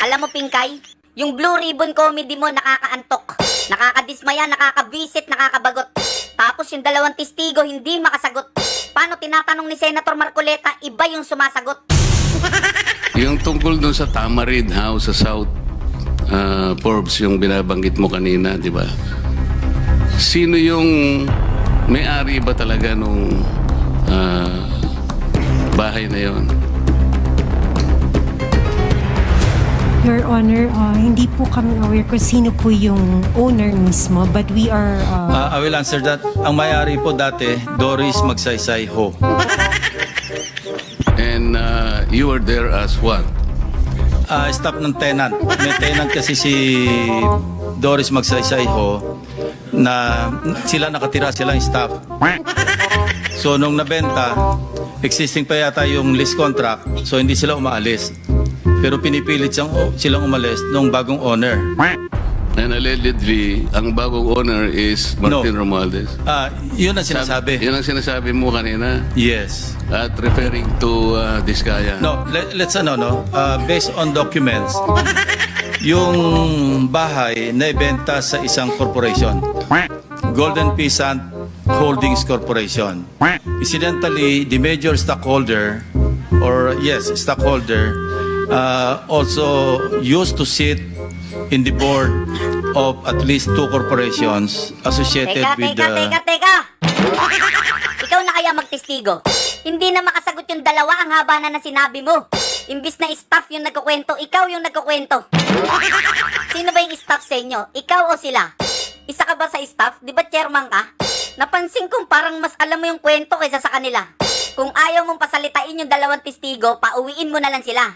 Alam mo, Pinkay, yung Blue Ribbon Comedy mo nakakaantok, nakakadismaya, nakakabisit, nakakabagot. Tapos yung dalawang testigo hindi makasagot. Paano tinatanong ni Senator Marcoleta, iba yung sumasagot. Yung tungkol doon sa Tamarind House sa South Forbes, yung binabanggit mo kanina, di ba? Sino yung may-ari ba talaga nung bahay na yon? Your Honor, hindi po kami aware kung sino po yung owner mismo, but we are... I will answer that. Ang may-ari po dati, Doris Magsaysay Ho. And you were there as what? Staff ng tenant. May tenant kasi si Doris Magsaysay Ho na sila nakatira, sila yung staff. So nung nabenta, existing pa yata yung lease contract, so hindi sila umaalis. Pero pinipilit silang umalis nung bagong owner. And allegedly, ang bagong owner is Martin Romualdez. Yun ang sinasabi. Yun ang sinasabi mo kanina. Yes. At referring to Diskaya. No, let's based on documents, yung bahay na ibenta sa isang corporation, Golden Peasant Holdings Corporation. Incidentally, the major stockholder, also used to sit in the board of at least 2 corporations associated with the... Teka! Ikaw na kaya magtestigo? Hindi na makasagot yung dalawa, ang haba na sinabi mo. Imbis na staff yung nagkukwento, ikaw yung nagkukwento. Sino ba yung staff sa inyo? Ikaw o sila? Isa ka ba sa staff? Di ba chairman ka? Napansin kong parang mas alam mo yung kwento kaysa sa kanila. Kung ayaw mong pasalitain yung dalawang testigo, pauwiin mo na lang sila.